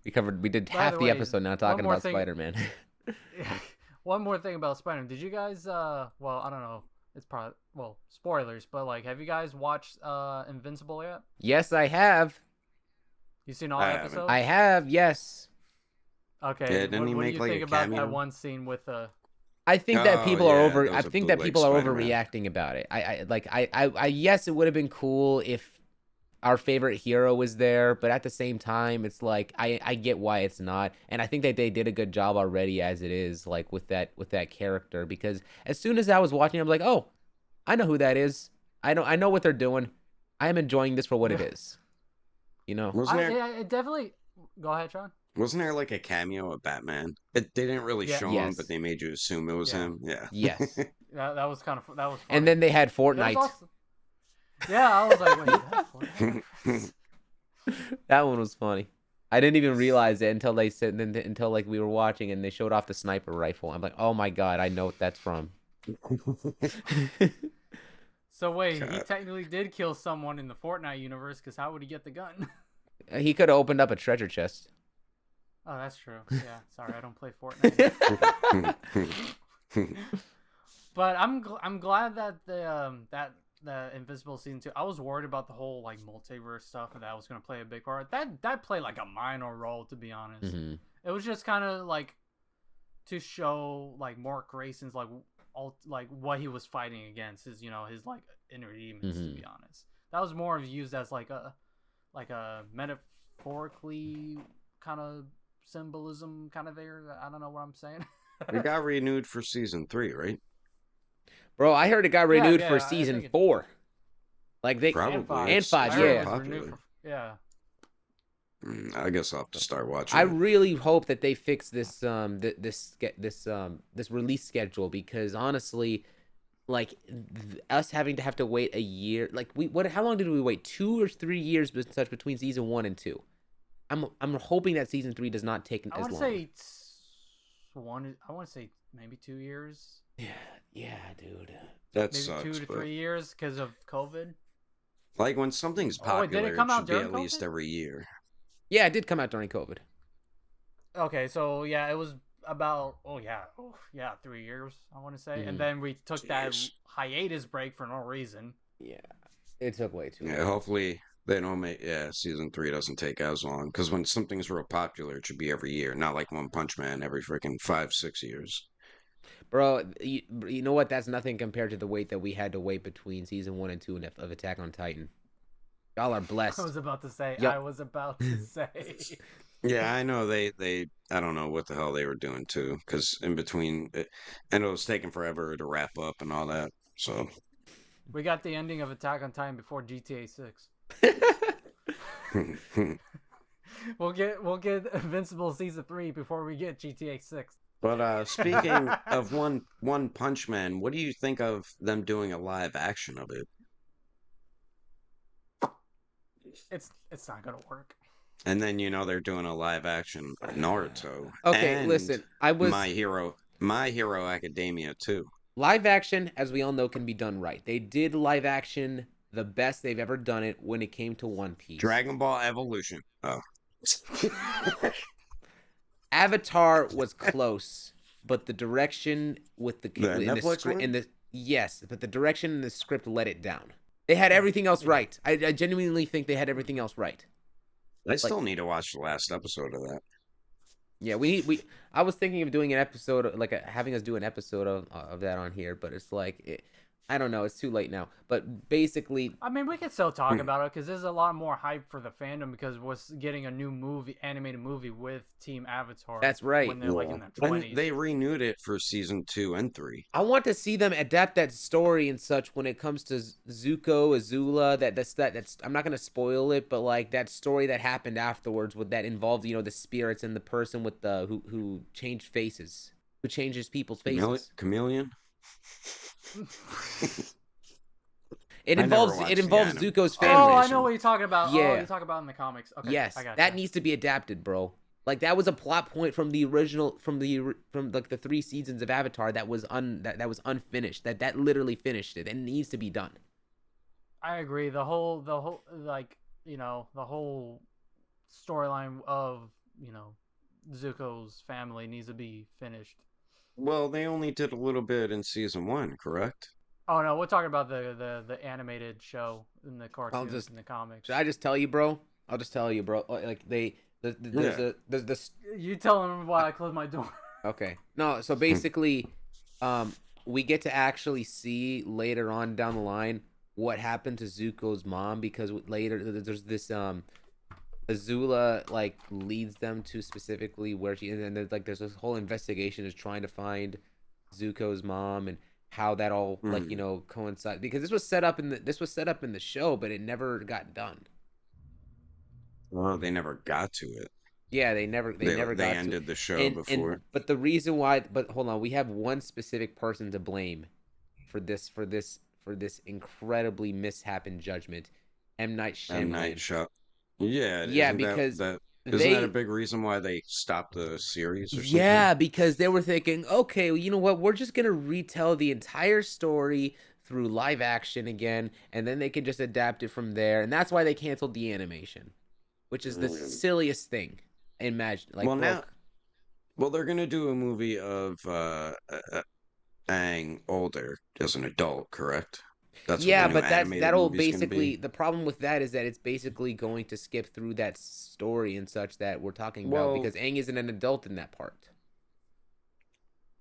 We did half the episode now talking about Spider-Man. One more thing about Spider-Man. Did you guys well, I don't know. It's probably spoilers, but like have you guys watched Invincible yet? Yes, I have. You seen all episodes? I have, yes. Okay. Yeah, didn't he make what do you like think a about cameo? that one scene with I think that people are over. that I was a think that bootleg people are Spider-Man. overreacting about it. Yes, it would have been cool if our favorite hero was there, but at the same time, it's like I get why it's not, and I think that they did a good job already as it is, like with that character. Because as soon as I was watching, I'm like, oh, I know who that is. I know what they're doing. I am enjoying this for what it is. You know, it definitely. Go ahead, Sean. Wasn't there like a cameo of Batman? They didn't really show him, but they made you assume it was him. Yeah. Yes. that was kind of that was. Funny. And then they had Fortnite. I was like, wait, Fortnite? That one was funny. I didn't even realize it until they said, until like we were watching and they showed off the sniper rifle. I'm like, oh my god, I know what that's from. So wait, he technically did kill someone in the Fortnite universe, because how would he get the gun? He could have opened up a treasure chest. Oh, that's true. Yeah, sorry, I don't play Fortnite. But I'm glad that the Invincible season 2, I was worried about the whole like multiverse stuff and that was going to play a big part. That played like a minor role, to be honest. Mm-hmm. It was just kind of like to show like Mark Grayson's like all like what he was fighting against, his his like inner demons. To be honest, that was more of used as like a metaphorically kind of symbolism kind of there. I don't know what I'm saying. It got renewed for season 3, right? Bro, I heard it got renewed for I season think 4. Like they Probably. and 5, I heard it yeah. was renewed for, yeah. I guess I'll have to start watching. I really hope that they fix this this release schedule, because honestly, like us having to have to wait a year, like how long did we wait? 2 or 3 years between season 1 and 2. I'm hoping that season 3 does not take as long. I want to say maybe 2 years. Yeah, dude. That maybe sucks, 2 to 3 years because of COVID. Like when something's popular, did it come out should be during at least COVID? every year. Yeah, it did come out during COVID. Okay, so yeah, it was about 3 years, I want to say, and then we took that hiatus break for no reason. Yeah, it took way too long. Yeah, hopefully they don't make season 3 doesn't take as long, because when something's real popular, it should be every year, not like One Punch Man every freaking 5-6 years. Bro, you know what? That's nothing compared to the wait that we had to wait between season 1 and 2 of Attack on Titan. Y'all are blessed. I was about to say. Yeah, I know they I don't know what the hell they were doing too, because in between, and it was taking forever to wrap up and all that. So we got the ending of Attack on Titan before GTA 6. We'll get Invincible season 3 before we get GTA 6. But speaking of One Punch Man, what do you think of them doing a live action of it? It's not gonna work. And then they're doing a live action Naruto. Okay, and listen, My Hero Academia too. Live action, as we all know, can be done right. They did live action the best they've ever done it when it came to One Piece. Dragon Ball Evolution. Oh. Avatar was close, but the direction with the Netflix one? and the yes, but the direction in the script let it down. They had everything else right. I genuinely think they had everything else right. I still need to watch the last episode of that. Yeah, I was thinking of doing an episode, like having us do an episode of that on here, but it's like I don't know, it's too late now. But basically, I mean, we could still talk about it because there's a lot more hype for the fandom because we're getting a new animated movie with Team Avatar. That's right. When they're like in their 20s. And they renewed it for season 2 and 3. I want to see them adapt that story and such when it comes to Zuko, Azula. That's I'm not gonna spoil it, but like that story that happened afterwards, with that involved, the spirits and the person with the who changed faces, who changes people's faces. Chameleon. It involves Zuko's family. Oh, I know what you're talking about. Yeah. Oh, you're talking about in the comics. Okay, yes, I got that needs to be adapted, bro. Like that was a plot point from the original, from like the 3 seasons of Avatar that was unfinished. That literally finished it. It needs to be done. I agree. The whole like the whole storyline of Zuko's family needs to be finished. Well, they only did a little bit in season 1, correct? Oh no, we're talking about the animated show in the cartoons in the comics. Should I just tell you, bro? I'll just tell you, bro. Like there's You tell them why I closed my door. Okay. No, so basically, we get to actually see later on down the line what happened to Zuko's mom, because later there's this Azula like leads them to specifically where she, and then there's this whole investigation is trying to find Zuko's mom and how that all like coincides, because this was set up in the show, but it never got done. Well, they never got to it. Yeah, they ended the show before. But the reason why, but hold on, we have one specific person to blame for this incredibly mishap in judgment. M. Night Shyamalan. Yeah, because isn't that a big reason why they stopped the series or something? Yeah, because they were thinking, okay, well, you know what, we're just gonna retell the entire story through live action again, and then they can just adapt it from there, and that's why they canceled the animation, which is the silliest thing. Imagine, like, well, they're gonna do a movie of Aang older as an adult, correct? That's what the Yeah, new but animated that'll movie's gonna basically, be. the problem with that is that it's basically going to skip through that story and such that we're talking about Well, because Aang isn't an adult in that part.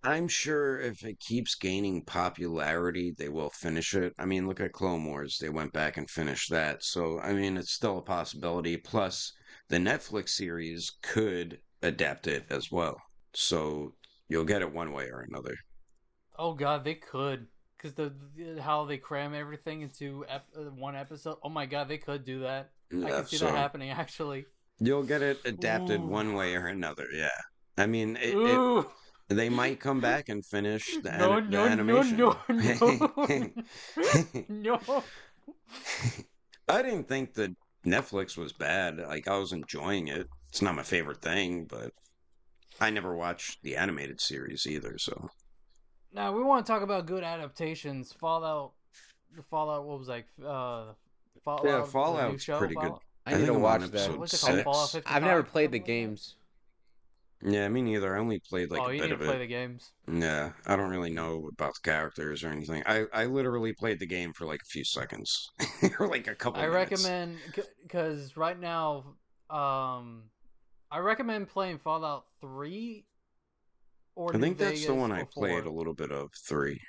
I'm sure if it keeps gaining popularity, they will finish it. I mean, look at Clone Wars. They went back and finished that. So, I mean, it's still a possibility. Plus, the Netflix series could adapt it as well. So, you'll get it one way or another. Oh god, they could, because how they cram everything into one episode. Oh my god, they could do that. I Yeah, can see that so happening actually. you'll get it adapted Ooh, one way or another. Yeah. I mean, ooh, they might come back and finish no, the no, no, animation. no, no, no. I didn't think that Netflix was bad. Like I was enjoying it. It's not my favorite thing, but I never watched the animated series either. So Now we want to talk about good adaptations. Fallout, the Fallout. What was like? yeah, Fallout, the new Fallout's show. pretty good. Fallout. I I need think to I'm on watch that. episode What's it called? Fallout 6. 55. I've never played the Something like that? games. Yeah, me neither. I only played like Oh, a you bit need to of play it. the games. Yeah, I don't really know about the characters or anything. I literally played the game for like a few seconds or like a couple I minutes. recommend because right now, I recommend playing Fallout 3 or I New think that's the Vegas one I or played 4. a little bit of 3.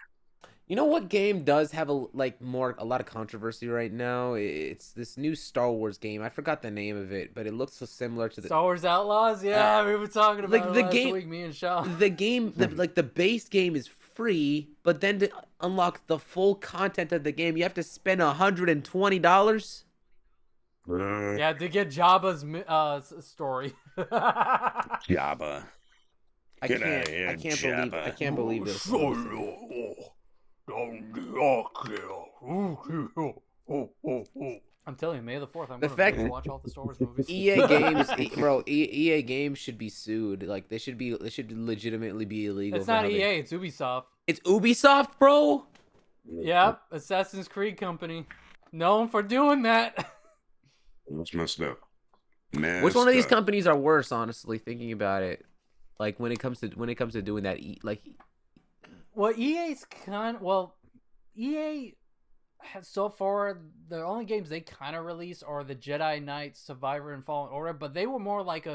You know what game does have a lot of controversy right now? It's this new Star Wars game. I forgot the name of it, but it looks so similar to the Star Wars Outlaws. Yeah, we were talking about like it the last game. week. Me and Sean. The game, the base game is free, but then to unlock the full content of the game, you have to spend $120. Yeah, to get Jabba's story. Jabba. I Get can't. out of here, I can't believe. I Jabba. can't believe this. Honestly. I'm telling you, May the 4th, I'm The gonna fact- binge watch all the Star Wars movies. EA games, bro. EA games should be sued. Like they should be. They should legitimately be illegal. It's for not how EA, it's Ubisoft. It's Ubisoft, bro. Yep, Assassin's Creed company, known for doing that. That's messed up. Which one of these Messed up. companies are worse? Honestly, thinking about it, like when it comes to doing that, Well, EA has so far the only games they kind of released are the Jedi Knight, Survivor, and Fallen Order, but they were more like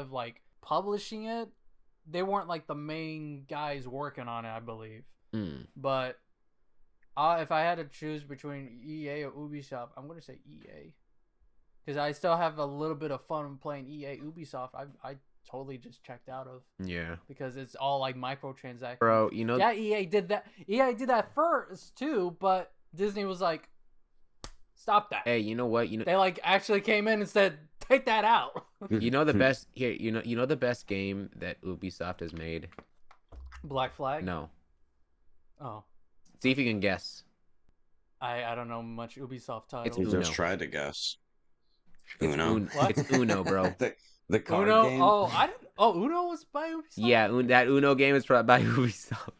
publishing it. They weren't like the main guys working on it, I believe. But if I had to choose between EA or Ubisoft, I'm gonna say EA because I still have a little bit of fun playing EA. Ubisoft, I totally just checked out of. Yeah, Because it's all like microtransactions. bro. You know, Yeah, EA did that. EA did that first too, but Disney was like, "Stop that." hey, you know what? They like actually came in and said, "Take that out." You know the best here. You know the best game that Ubisoft has made. Black Flag. No, Oh, see if you can guess. I don't know much Ubisoft titles. It's Just Uno. try to guess. It's Uno. Uno. What? It's Uno, bro. The card Uno. game. Oh, I didn't. Oh, Uno was by Ubisoft. Yeah, that Uno game is by Ubisoft.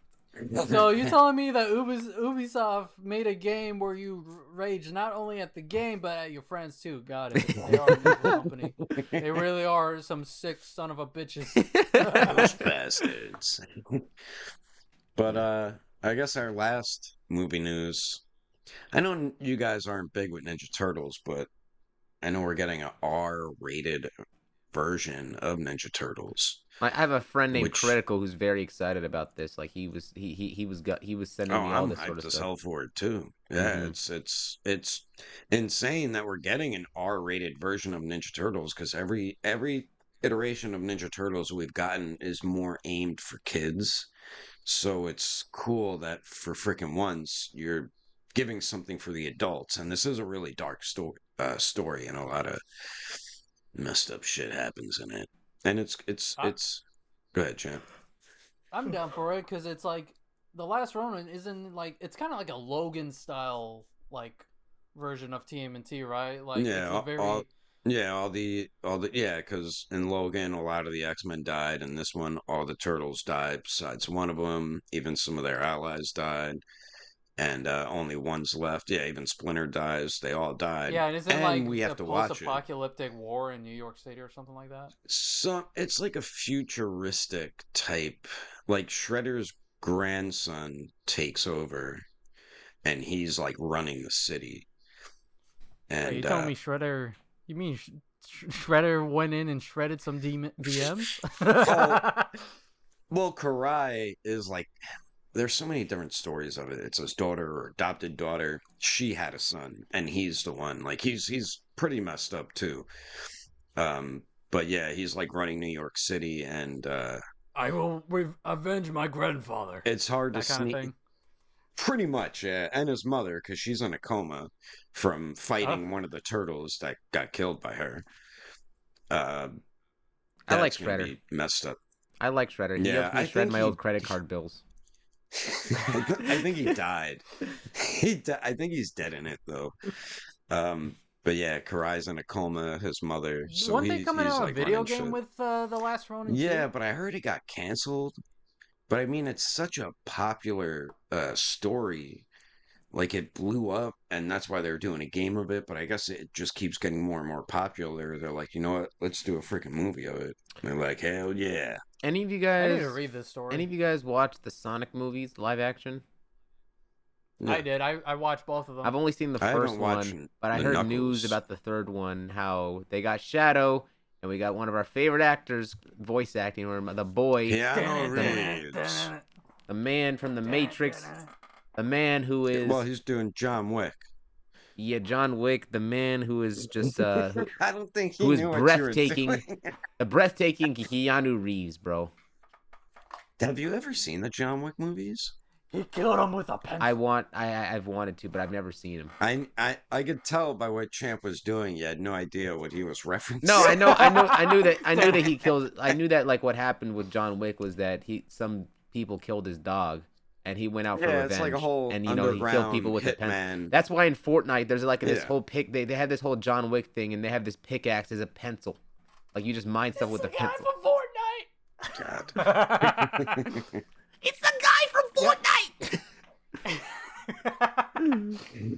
So you're telling me that Ubisoft made a game where you rage not only at the game but at your friends too? Got it. They are a good company. They really are some sick son of a bitches. Those bastards. But I guess our last movie news. I know you guys aren't big with Ninja Turtles, but I know we're getting a R-rated version of Ninja Turtles. I have a friend named Which- Critical who's very excited about this. Like he was sending Oh, me all I'm this sort hyped of as stuff. hell for it too. Yeah, Mhm. it's insane that we're getting an R-rated version of Ninja Turtles because every iteration of Ninja Turtles we've gotten is more aimed for kids. So it's cool that for freaking once you're giving something for the adults, and this is a really dark story, and a lot of messed up shit happens in it. And it's Go ahead, champ. I'm down for it because it's like The Last Ronin isn't like it's kind of like a Logan style like version of TMNT, right? Like Yeah, it's a very all the because in Logan a lot of the X-Men died, and this one all the turtles died besides one of them. Even some of their allies died, and only one's left. Yeah, even Splinter dies. They all died. yeah, and isn't and like we a have to watch it. post-apocalyptic war in New York City or something like that. So it's like a futuristic type, like Shredder's grandson takes over, and he's like running the city. And you telling me Shredder? You mean Shredder went in and shredded some DMs? well, Karai is like, there's so many different stories of it. It's his daughter or adopted daughter. She had a son, and he's the one. Like he's pretty messed up too. But yeah, he's like running New York City, and I will avenge my grandfather. it's hard that to kind sneak. Of thing. Pretty much, yeah. And his mother, because she's in a coma from fighting one of the turtles that got killed by her. I like Shredder. Be messed up. I like Shredder. He helped me shred my old credit card bills. I think he died. I think he's dead in it though. But yeah, Karai's in a coma. His mother. So Wasn't they coming out like a video game with The Last Ronin? Yeah, but I heard it got canceled. But I mean, it's such a popular story. Like it blew up, and that's why they're doing a game of it. But I guess it just keeps getting more and more popular. They're like, you know what? Let's do a freaking movie of it. And they're like, hell yeah! Any of you guys? I need to read this story. Any of you guys watch the Sonic movies, live action? No. I did. I watched both of them. I've only seen the first one, but I heard news about the third one. How they got Shadow, and we got one of our favorite actors voice acting, or the boy, the man from the Matrix. The man who is... Well, he's doing John Wick. Yeah, John Wick, the man who is just... I don't think he who is knew breathtaking. What you were doing. The breathtaking Keanu Reeves, bro. Have you ever seen the John Wick movies? He killed him with a pencil. I've wanted to, but I've never seen him. I could tell by what Champ was doing. You had no idea what he was referencing. No, I knew that he killed... I knew that, like, what happened with John Wick was that some people killed his dog. And he went out for revenge. It's like a whole and he killed people with a pencil. That's why in Fortnite there's like this whole pick. They have this whole John Wick thing, and they have this pickaxe as a pencil. Like you just mine stuff with a pencil. It's the guy from Fortnite. God. It's the guy from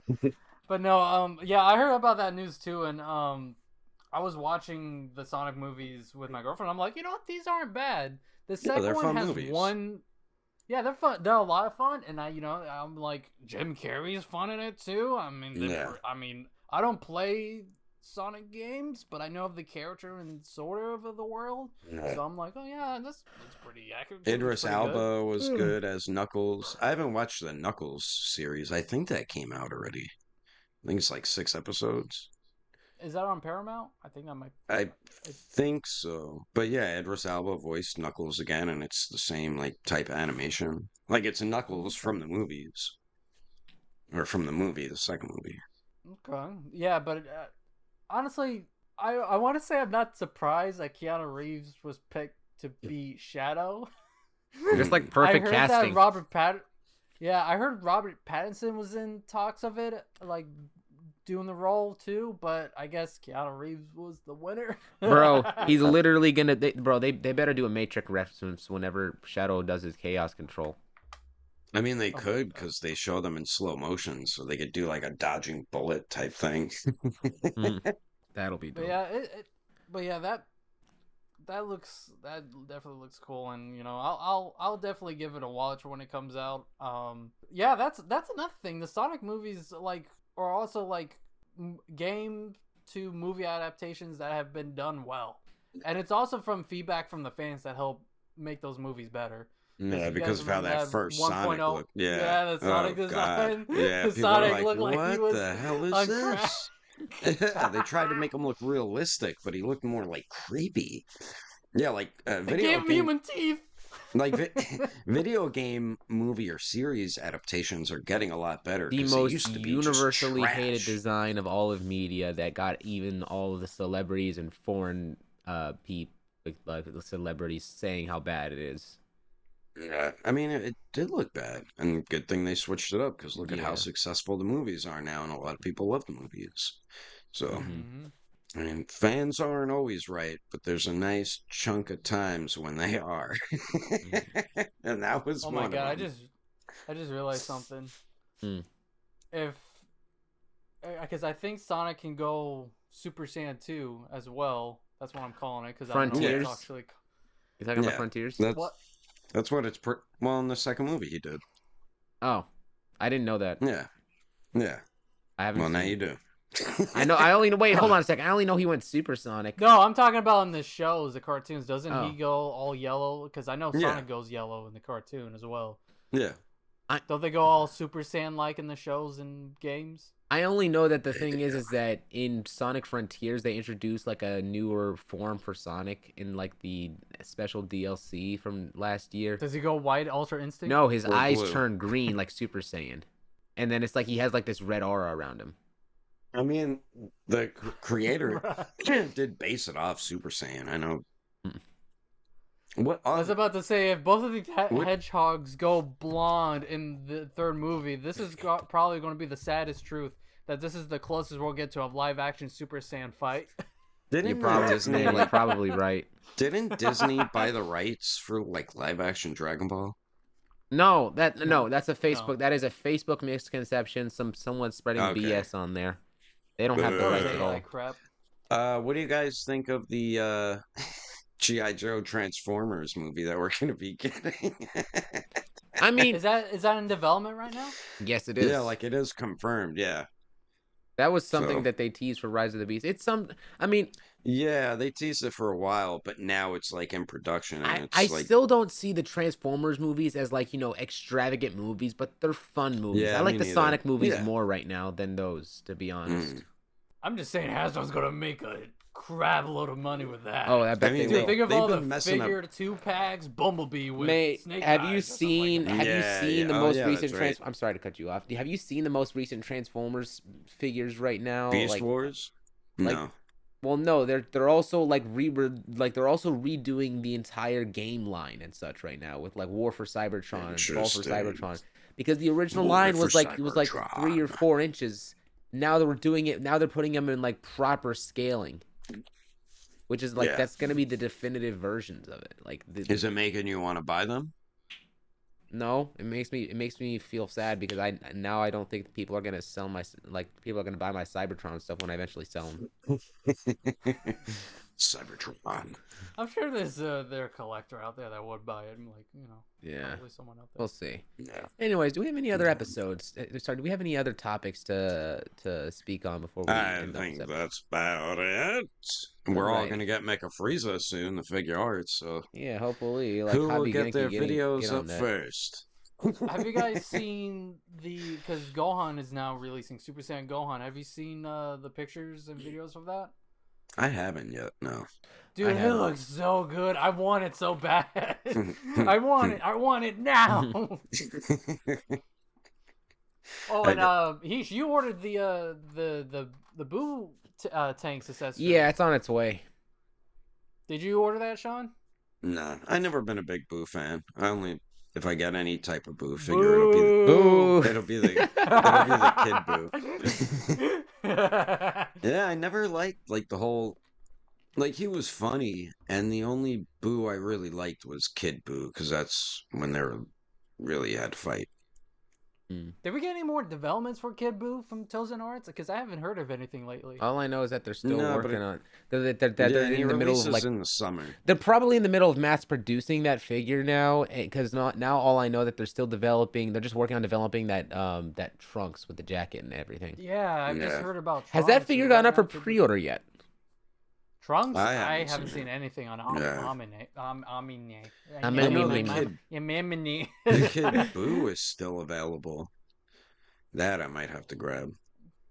Fortnite. But no, yeah, I heard about that news too, and I was watching the Sonic movies with my girlfriend. I'm like, you know what? These aren't bad. The second one has movies. Yeah, they're fun. They're a lot of fun, and I'm like, Jim Carrey's fun in it too. I mean, I don't play Sonic games, but I know of the character and sort of the world. Yeah. So I'm like, oh yeah, that's pretty accurate. Idris Elba was good as Knuckles. I haven't watched the Knuckles series. I think that came out already. I think it's like 6 episodes. Is that on Paramount? I think I might. I think so. But yeah, Idris Elba voiced Knuckles again, and it's the same like type of animation. Like it's Knuckles from the movies, or from the movie, the second movie. Okay. Yeah, but honestly, I want to say I'm not surprised that Keanu Reeves was picked to be Shadow. Just like perfect casting. I heard Robert Pattinson was in talks of it, like doing the role too, but I guess Keanu Reeves was the winner. Bro, he's literally gonna... They better do a Matrix reference whenever Shadow does his chaos control. I mean, they could, because they show them in slow motion, so they could do like a dodging bullet type thing. That'll be dope. But yeah, that definitely looks cool, and I'll definitely give it a watch when it comes out. Yeah, that's another thing. The Sonic movies are also like game to movie adaptations that have been done well, and it's also from feedback from the fans that help make those movies better. Yeah, because of how that first Sonic looked. Yeah, the Sonic design. Yeah, the Sonic looked like what he was the hell is this? They tried to make him look realistic, but he looked more like creepy. Yeah, like they gave him human teeth. Like video game movie or series adaptations are getting a lot better. The most universally hated design of all of media that got even all of the celebrities and foreign people, like the celebrities, saying how bad it is. Yeah, I mean, it did look bad, and good thing they switched it up, because look at how successful the movies are now, and a lot of people love the movies. So, I mean, fans aren't always right, but there's a nice chunk of times when they are. And that was one of them. I just realized something. Because I think Sonic can go Super Saiyan 2 as well. That's what I'm calling it. Frontiers? You talking about Frontiers? That's what it's... Well, in the second movie he did. Oh. I didn't know that. Yeah. Yeah. I haven't. Well, now seen you it. do. I know. I only know. Wait, hold on a second. I only know he went supersonic. No, I'm talking about in the shows, the cartoons. Doesn't Oh. he go all yellow? Because I know Sonic Yeah. goes yellow in the cartoon as well. Yeah. Don't they go all Super Saiyan like in the shows and games? I only know that the thing is that in Sonic Frontiers they introduced like a newer form for Sonic in like the special DLC from last year. Does he go white, Ultra Instinct? No, his Or eyes blue. turn green like Super Saiyan, and then it's like he has like this red aura around him. I mean, the creator did base it off Super Saiyan. I know. What? I was about to say, if both of the What? hedgehogs go blonde in the third movie, this is probably going to be the saddest truth, that this is the closest we'll get to a live-action Super Saiyan fight. You're probably right. Didn't Disney buy the rights for like live-action Dragon Ball? No, that's a Facebook. No. That is a Facebook misconception. Someone's spreading Okay. BS on there. They don't have the rights at all. Like crap. What do you guys think of the G.I. Joe Transformers movie that we're gonna be getting? I mean, Is that in development right now? yes, it is. Yeah, like it is confirmed. Yeah. That was something So- that they teased for Rise of the Beast. It's some. I mean, Yeah, they teased it for a while, but now it's like in production, and I it's like still don't see the Transformers movies as like extravagant movies, but they're fun movies. Yeah, I like me the neither. Sonic movies Yeah. more right now than those, to be honest. I'm just saying Hasbro's going to make a crab load of money with that. Oh, I bet I mean, they Dude, will. think of they've all the been messing up- figure 2-packs, Bumblebee with Mate, snake have eyes you or something seen? like Have that. you Yeah, seen the yeah. Oh, most yeah, recent that's right. I'm sorry to cut you off. Have you seen the most recent Transformers figures right now? Beast like, Wars. like- No. well, no, they're also like they're also redoing the entire game line and such right now with like War for Cybertron and Fall for Interesting. Cybertron, because the original War line for was like 3 or Cybertron. 4 inches. Now they were doing it. Now they're putting them in like proper scaling, which is like Yeah. that's gonna be the definitive versions of it. Like, Is it making you want to buy them? no, it makes me feel sad because I don't think people are gonna sell people are gonna buy my Cybertron stuff when I eventually sell them. Cybertron. I'm sure there's a collector out there that would buy it. Like, Yeah, probably someone out there. we'll see. Yeah. Anyways, do we have any other episodes? Sorry, do we have any other topics to speak on before we I end think this episode? that's about it. We're all Alright. gonna get Mecha Frieza soon, the figure arts. So Yeah, hopefully. Like, who will Hobby get Genki their get videos on up that. first? Have you guys seen because Gohan is now releasing Super Saiyan Gohan. Have you seen the pictures and videos of that? I haven't yet. No. Dude, I it haven't. looks so good. I want it so bad. I want it. I want it now. Oh, and Heesh, you ordered the Boo tanks accessory. Yeah, it's on its way. Did you order that, Sean? Nah, I've never been a big Boo fan. I only if I get any type of Boo figure, it'll be Boo. it'll be the kid Boo. Yeah, I never liked like the whole like he was funny, and the only Boo I really liked was Kid Boo because that's when they were really had to fight. Did we get any more developments for Kid Boo from Tozen Arts? Because I haven't heard of anything lately. All I know is that they're still No, but working it- on. They're Yeah, he in the middle of releases like. in the summer. They're probably in the middle of mass producing that figure now, because now all I know that they're still developing. They're just working on developing that Trunks with the jacket and everything. Yeah, I've just Yeah. heard about Trunks. Has that figure gone up for Kid Boo. pre-order yet? Trunks? I I haven't haven't seen seen anything on Yeah. Amine. I know the Amine. kid- The Kid Boo is still available. That I might have to grab.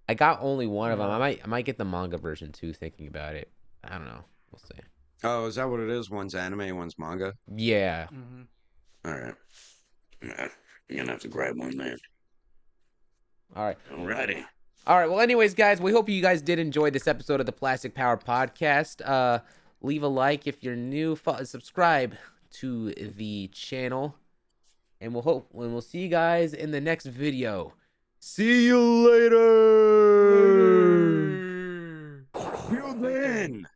I got only one of them. Yeah. I might get the manga version too. Thinking about it, I don't know. We'll see. Oh, is that what it is? One's anime, one's manga. Yeah. Mhm. All right. Yeah, you're gonna have to grab one, man. All right. Alrighty. All right. Well, anyways, guys, we hope you guys did enjoy this episode of the Plastic Power Podcast. Leave a like if you're new. Subscribe to the channel, and we'll see you guys in the next video. See you later. You then.